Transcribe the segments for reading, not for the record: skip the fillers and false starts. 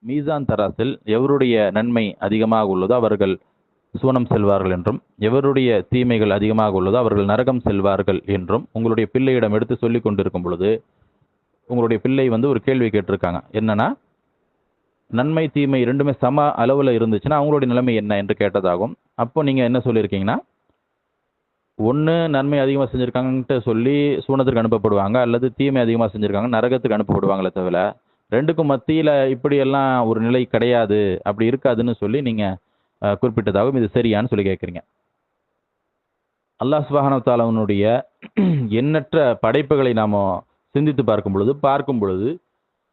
மீசான் தராசில் எவருடைய நன்மை அதிகமாக உள்ளதோ அவர்கள் சுவனம் செல்வார்கள் என்றும், எவருடைய தீமைகள் அதிகமாக உள்ளதோ அவர்கள் நரகம் செல்வார்கள் என்றும் உங்களுடைய பிள்ளையிடம் எடுத்து சொல்லி கொண்டிருக்கும் பொழுது, உங்களுடைய பிள்ளை ஒரு கேள்வி கேட்டிருக்காங்க. என்னன்னா, நன்மை தீமை இரண்டுமே சம அளவில் இருந்துச்சுன்னா அவங்களுடைய நிலைமை என்ன என்று கேட்டதாகும். அப்போ நீங்கள் என்ன சொல்லியிருக்கீங்கன்னா, ஒன்று நன்மை அதிகமாக செஞ்சுருக்காங்கன்ட்டு சொல்லி சூனத்துக்கு அனுப்பப்படுவாங்க, அல்லது தீமை அதிகமாக செஞ்சுருக்காங்க நரகத்துக்கு அனுப்பப்படுவாங்களே தவிர ரெண்டுக்கும் மத்தியில் இப்படியெல்லாம் ஒரு நிலை கிடையாது, அப்படி இருக்காதுன்னு சொல்லி நீங்கள் குறிப்பிட்டதாகவும். இது சரியான்னு சொல்லி கேட்குறீங்க. அல்லாஹ் சுப்ஹானஹு வ தஆலாவுடைய எண்ணற்ற படைப்புகளை நாம் சிந்தித்து பார்க்கும் பொழுது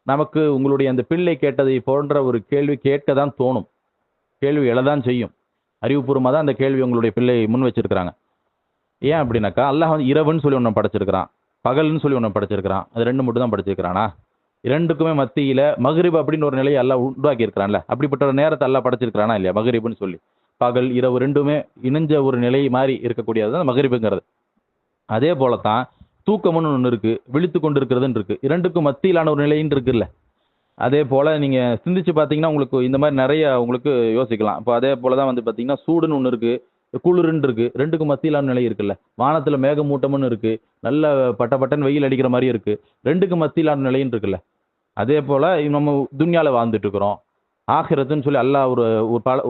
நமக்கு உங்களுடைய அந்த பிள்ளை கேட்டதை போன்ற ஒரு கேள்வி கேட்க தான் தோணும். கேள்வி எழதான் செய்யும். அறிவுபூர்வமாக தான் அந்த கேள்வி உங்களுடைய பிள்ளை முன் வச்சிருக்கிறாங்க. ஏன் அப்படின்னாக்கா, அல்லாஹ் இரவுன்னு சொல்லி ஒன்று படைச்சிருக்கிறான், பகல்னு சொல்லி ஒன்று படைச்சிருக்கிறான். அது ரெண்டு மட்டும் தான் படைச்சிருக்கிறானா? இரண்டுக்குமே மத்தியில் மக்ரிப் அப்படின்னு ஒரு நிலையை அல்லாஹ் உண்டாக்கி இருக்கிறான்ல, அப்படிப்பட்ட ஒரு நேரத்தை அல்லாஹ் படைச்சிருக்கிறானா இல்லையா? மக்ரிப்னு சொல்லி பகல் இரவு ரெண்டுமே இணைஞ்ச ஒரு நிலை மாதிரி இருக்கக்கூடியது தான் மக்ரிபுங்கிறது. அதே போலத்தான் தூக்கம்னு ஒன்று இருக்கு, விழித்து கொண்டு இருக்கிறதுன்னு இருக்கு. இரண்டுக்கும் மத்தியிலான ஒரு நிலைன்னு இருக்குல்ல. அதே போல நீங்க சிந்திச்சு பார்த்தீங்கன்னா உங்களுக்கு இந்த மாதிரி நிறைய உங்களுக்கு யோசிக்கலாம். இப்போ அதே போல தான் பார்த்தீங்கன்னா சூடுன்னு ஒன்று இருக்கு, குளிர்ன்னு இருக்கு. ரெண்டுக்கும் மத்தியிலான நிலை இருக்குல்ல. வானத்துல மேகமூட்டம்னு இருக்கு, நல்ல பட்ட பட்டன் வெயில் அடிக்கிற மாதிரி இருக்கு. ரெண்டுக்கும் மத்தியிலான நிலைன்னு இருக்குல்ல. அதே போல நம்ம துன்யால வாழ்ந்துட்டு இருக்கிறோம். ஆகிரத்துன்னு சொல்லி அல்லாஹ் ஒரு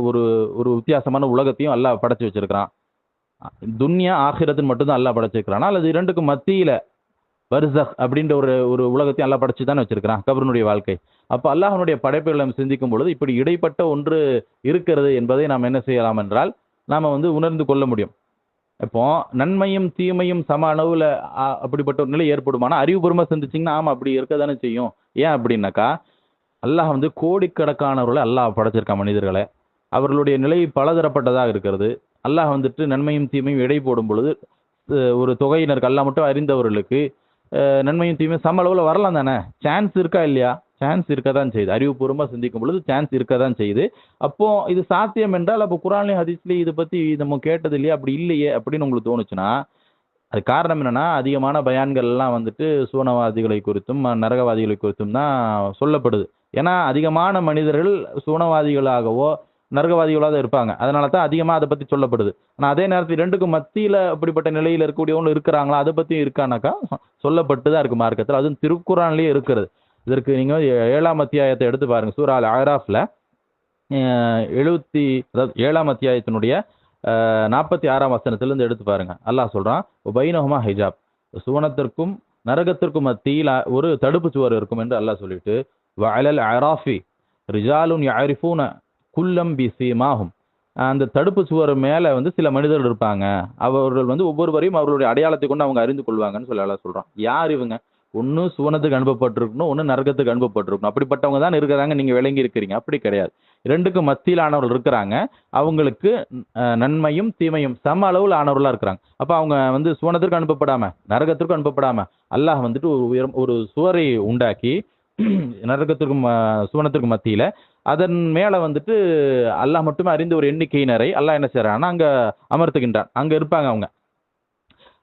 ஒரு ஒரு வித்தியாசமான உலகத்தையும் அல்லாஹ் படைச்சு வச்சிருக்கிறான். துன்யா ஆகிரத்துன்னு மட்டும்தான் அல்லாஹ் படைச்சிருக்கிறானா, அல்லது இரண்டுக்கும் மத்தியில பர்சக் அப்படின்ற ஒரு ஒரு உலகத்தையும் அல்லாஹ் படைச்சு தானே வச்சிருக்கிறான், கபருனுடைய வாழ்க்கை. அப்போ அல்லாஹ்வுடைய படைப்புகளை நம்ம சிந்திக்கும் பொழுது இப்படி இடைப்பட்ட ஒன்று இருக்கிறது என்பதை நாம் என்ன செய்யலாம் என்றால், நாம் உணர்ந்து கொள்ள முடியும். இப்போ நன்மையும் தீமையும் சம அளவில் அப்படிப்பட்ட ஒரு நிலை ஏற்படுமானா, அறிவுபூர்வமாக சிந்திச்சிங்கன்னா ஆமாம் அப்படி இருக்க தானே செய்யும். ஏன் அப்படின்னாக்கா, அல்லாஹ் கோடிக்கணக்கானவர்களை அல்லாஹ் படைச்சிருக்கான் மனிதர்களை. அவர்களுடைய நிலை பலதரப்பட்டதாக இருக்கிறது. அல்லாஹ் நன்மையும் தீமையும் எடை போடும் பொழுது ஒரு தொகையினருக்கு அல்லாஹ் மட்டும் அறிந்தவர்களுக்கு நன்மையும் தீமையும் சம அளவில் வரலாம் தானே? சான்ஸ் இருக்கா இல்லையா? சான்ஸ் இருக்க தான் செய்யுது. அறிவுபூர்வமாக சிந்திக்கும் பொழுது சான்ஸ் இருக்க தான் செய்யுது. அப்போ இது சாத்தியம் என்றால் அப்போ குர்ஆன்லையும் ஹதீஸ்லையும் இதை பற்றி நம்ம கேட்டது இல்லையா, அப்படி இல்லையே அப்படின்னு உங்களுக்கு தோணுச்சுன்னா, அது காரணம் என்னன்னா, அதிகமான பயான்கள்லாம் சூனவாதிகளை குறித்தும் நரகவாதிகளை குறித்தும் தான் சொல்லப்படுது. ஏன்னா அதிகமான மனிதர்கள் சூனவாதிகளாகவோ நரகவாதிகளாக தான் இருப்பாங்க. அதனால தான் அதிகமாக அதை பற்றி சொல்லப்படுது. ஆனால் அதே நேரத்தில் ரெண்டுக்கும் மத்தியில் அப்படிப்பட்ட நிலையில் இருக்கக்கூடியவங்க இருக்கிறாங்களா, அதை பற்றியும் இருக்கானாக்கா சொல்லப்பட்டு தான் இருக்குது மார்க்கத்தில். அதுவும் திருக்குர்ஆன்லேயே இருக்கிறது. இதற்கு நீங்கள் 7ஆம் அத்தியாயத்தை எடுத்து பாருங்கள். சூரா அல் அராஃப்ல 7ஆம் அத்தியாயத்தினுடைய 46ஆம் வசனத்திலிருந்து எடுத்து பாருங்க. அல்லாஹ் சொல்றான், பைனஹுமா ஹிஜாப், சுவனத்திற்கும் நரகத்திற்கும் மத்தியில் ஒரு தடுப்பு சுவர் இருக்கும் என்று அல்லாஹ் சொல்லிட்டு, வஅலல் அராஃபி ரிஜாலுன் யஅரிஃபூன குல்லம் பிஸீமாஹும், அந்த தடுப்பு சுவர் மேலே சில மனிதர்கள் இருப்பாங்க. அவர்கள் ஒவ்வொருவரையும் அவர்களுடைய அடையாளத்தை கொண்டு அவங்க அறிந்து கொள்வாங்கன்னு சொல்லி அல்லாஹ் சொல்றான். யார் இவங்க? ஒன்று சுவனத்துக்கு அனுப்பப்பட்டிருக்கணும், ஒன்று நரகத்துக்கு அனுப்பப்பட்டிருக்கணும். அப்படிப்பட்டவங்க தான் இருக்கிறாங்க, நீங்கள் விளங்கி இருக்கிறீங்க. அப்படி கிடையாது. ரெண்டுக்கும் மத்தியிலானவர்கள் இருக்கிறாங்க. அவங்களுக்கு நன்மையும் தீமையும் சம அளவில் ஆனவர்களாக இருக்கிறாங்க. அப்போ அவங்க சுவனத்திற்கு அனுப்பப்படாமல் நரகத்திற்கும் அனுப்பப்படாமல் அல்லாஹ் ஒரு சுவரை உண்டாக்கி நரகத்திற்கும் சுவனத்திற்கும் மத்தியில் அதன் மேலே அல்லாஹ் மட்டுமே அறிந்த ஒரு எண்ணிக்கையினரை அல்லாஹ் என்ன செய்கிறான்னா அங்கே அமர்த்துகின்றான். அங்கே இருப்பாங்க அவங்க.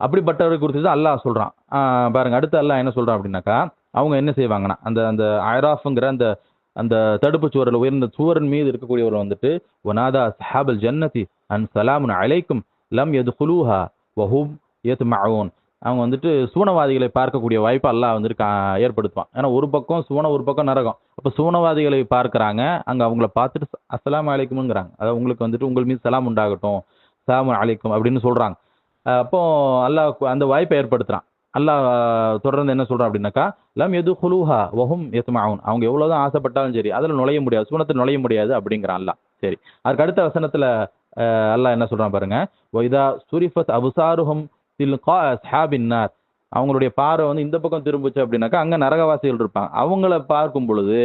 அப்படிப்பட்டவரை குறித்து தான் அல்லாஹ் சொல்கிறான். பாருங்க, அடுத்து அல்லாஹ் என்ன சொல்கிறான் அப்படின்னாக்கா, அவங்க என்ன செய்வாங்கன்னா அந்த அந்த அராஃபுங்கிற அந்த அந்த தடுப்பு சுவரில் உயர்ந்த சுவரின் மீது இருக்கக்கூடியவர் ஒனாதா சஹாபல் ஜன்னதி அன் சலாமுன் அலைக்கும் லம் யதுகுலூஹா வஹும் யத்மஊன். அவங்க சூனவாதிகளை பார்க்கக்கூடிய வாய்ப்பை அல்லாஹ் ஏற்படுத்துவான். ஏன்னா ஒரு பக்கம் சூன, ஒரு பக்கம் நரகம். அப்போ சூனவாதிகளை பார்க்குறாங்க, அங்கே அவங்கள பார்த்துட்டு அஸ்ஸலாமு அலைக்கும்ங்கிறாங்க. அதாவது உங்களுக்கு உங்கள் மீது சலாம் உண்டாகட்டும், சலாமு அலைக்கும் அப்படின்னு சொல்கிறாங்க. அப்போ அல்லாஹ் அந்த வாய்ப்பை ஏற்படுத்துகிறான். அல்லாஹ் தொடர்ந்து என்ன சொல்கிறான் அப்படின்னாக்கா, லம் யதுகுலூஹா வஹும் யத்மஊன், அவங்க எவ்வளோதான் ஆசைப்பட்டாலும் சரி அதில் நுழைய முடியாது, சூனத்தில் நுழைய முடியாது அப்படிங்கிறான் அல்லாஹ். சரி, அதுக்கு அடுத்த வசனத்தில் அல்லாஹ் என்ன சொல்கிறான் பாருங்க, வைதா சுரிஃபத் அபுசாருஹும் தில்கா அஸ்ஹாபின் நார், அவங்களுடைய பார்வை இந்த பக்கம் திரும்பிச்சு அப்படின்னாக்கா அங்கே நரகவாசிகள் இருப்பாங்க. அவங்கள பார்க்கும் பொழுது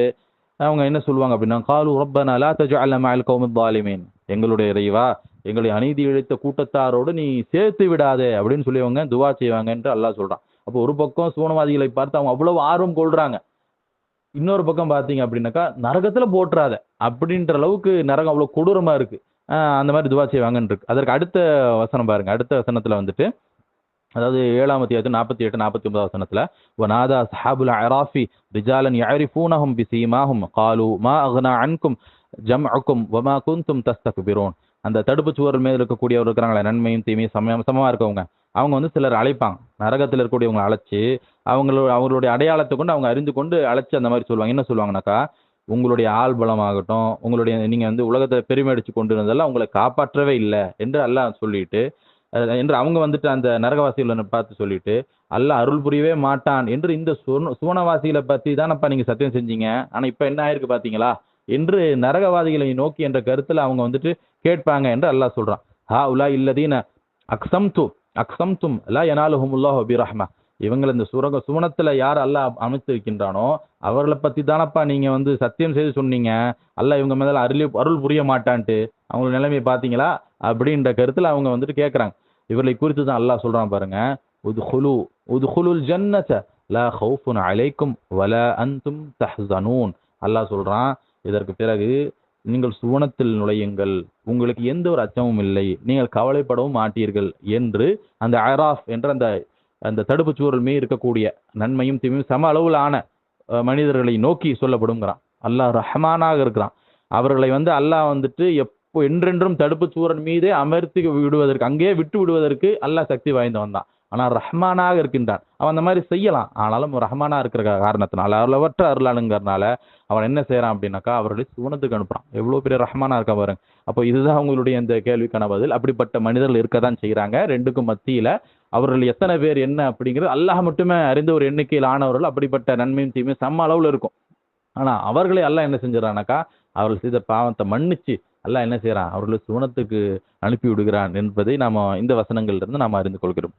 அவங்க என்ன சொல்லுவாங்க அப்படின்னா, காலு ரப்பனா லா தஜஅல்னா மஅல் கௌமில் ஸாலிமீன், எங்களுடைய இறைவா எங்களை அநீதி இழைத்த கூட்டத்தாரோடு நீ சேர்த்து விடாதே அப்படின்னு சொல்லி அவங்க துவா செய்வாங்க என்று அல்லாஹ் சொல்றான். அப்போ ஒரு பக்கம் சூனவாதிகளை பார்த்து அவங்க அவ்வளவு ஆர்வம் கொள்றாங்க, இன்னொரு பக்கம் பார்த்தீங்க அப்படின்னாக்கா நரகத்துல போட்டுறாத அப்படின்ற அளவுக்கு நரகம் அவ்வளவு கொடூரமா இருக்கு. அந்த மாதிரி துவா செய்வாங்கன்னு இருக்கு. அதற்கு அடுத்த வசனம் பாருங்க. அடுத்த வசனத்துல அதாவது 7ஆம் அத்தியாயத்தில் 48 49 வசனத்துல வநாதா சஹாபுல் அராஃபி ரிஜாலன் யஅரிஃபூனஹும் பிஸீமாஹும் காலு மா அக்னா அன்கும் ஜம்அக்கும் வமா குன்தும் தஸ்தக்பிரூன். அந்த தடுப்பு சுவர் மேல் இருக்கக்கூடியவர் இருக்கிறாங்களே, நன்மையும் தீமையும் சமமா இருக்கவங்க, அவங்க வந்து சிலர் அழைப்பாங்க, நரகத்தில் இருக்கக்கூடியவங்களை அழைச்சு அவங்களுடைய அடையாளத்தை கொண்டு அவங்க அறிந்து கொண்டு அழைச்சு அந்த மாதிரி சொல்லுவாங்க. என்ன சொல்லுவாங்கன்னாக்கா, உங்களுடைய ஆள் பலமாகட்டும், உங்களுடைய நீங்க வந்து உலகத்தை பெருமை அடிச்சு கொண்டு இருந்ததெல்லாம் உங்களை காப்பாற்றவே இல்லை என்று அல்லாஹ் சொல்லிட்டு என்று அவங்க வந்துட்டு அந்த நரகவாசிகளை பார்த்து சொல்லிட்டு அல்லாஹ் அருள் புரியவே மாட்டான் என்று இந்த சுவனவாசிகளை பத்தி தானப்பா நீங்க சத்தியம் செஞ்சீங்க, ஆனா இப்ப என்ன ஆயிருக்கு பாத்தீங்களா என்று நரகவாதிகளை நோக்கி என்ற கருத்துல அவங்க வந்துட்டு கேட்பாங்க என்று அல்லாஹ் சொல்றான். ஹா உலா இல்லதீன அக்ஸம்தும் லா யனாலுஹுமுல்லாஹு பிரஹ்ம. இவங்களை இந்த சுவனத்துல யார் அல்லாஹ் அமைத்திருக்கின்றானோ அவர்களை பத்தி தானப்பா நீங்க வந்து சத்தியம் செய்து சொன்னீங்க, அல்லாஹ் இவங்க மேல அருள் புரிய மாட்டான்ட்டு. அவங்க நிலைமையை பாத்தீங்களா அப்படின்ற கருத்துல அவங்க வந்துட்டு கேட்கறாங்க. இவர்களை குறித்து தான் அல்லாஹ் சொல்றான் பாருங்க, உத்குலுல் ஜன்னத லா ஹவுஃபுன் அலைக்கும் வலா அன்தும் தஹ்ஸனூன். அல்லாஹ் சொல்றான், இதற்கு பிறகு நீங்கள் சுவனத்தில் நுழையுங்கள், உங்களுக்கு எந்த ஒரு அச்சமும் இல்லை, நீங்கள் கவலைப்படவும் மாட்டீர்கள் என்று அந்த அராஃப் என்ற அந்த அந்த தடுப்பு சுவரில் மீது இருக்கக்கூடிய நன்மையும் தீமையும் சம அளவிலான மனிதர்களை நோக்கி சொல்லப்படுங்கிறான். அல்லாஹ் ரஹ்மானாக இருக்கிறான். அவர்களை வந்து அல்லாஹ் வந்துட்டு என்றென்றும் தடுப்பு சூரன் மீதே அமர்த்தி விடுவதற்கு, அங்கேயே விட்டு விடுவதற்கு அல்லாஹ் சக்தி வாய்ந்தவன் தான். ஆனால் ரஹ்மானாக இருக்கின்றான். அவன் அந்த மாதிரி செய்யலாம். ஆனாலும் ரஹ்மானா இருக்கிற காரணத்தினால, அளவற்ற அருளாளுங்கிறதுனால அவன் என்ன செய்யறான் அப்படின்னாக்கா, அவர்களை சுவனத்துக்கு அனுப்புறான். எவ்வளவு பெரிய ரஹ்மானா இருக்க பாருங்க. அப்போ இதுதான் அவங்களுடைய இந்த கேள்விக்கான பதில். அப்படிப்பட்ட மனிதர்கள் இருக்கதான் செய்யறாங்க. ரெண்டுக்கும் மத்தியில அவர்கள் எத்தனை பேர் என்ன அப்படிங்கிறது அல்லாஹ் மட்டுமே அறிந்த ஒரு எண்ணிக்கையில் ஆனவர்கள். அப்படிப்பட்ட நன்மையும் தீமையும் சம அளவுல இருக்கும். ஆனா அவர்களை அல்லாஹ் என்ன செஞ்சிடறானாக்கா, அவர்கள் செய்த பாவத்தை மன்னிச்சு அல்லாஹ் என்ன செய்யறான், அவர்களை சுவனத்துக்கு அனுப்பி விடுகிறான் என்பதை நாம இந்த வசனங்கள்ல இருந்து நாம் அறிந்து கொள்கிறோம்.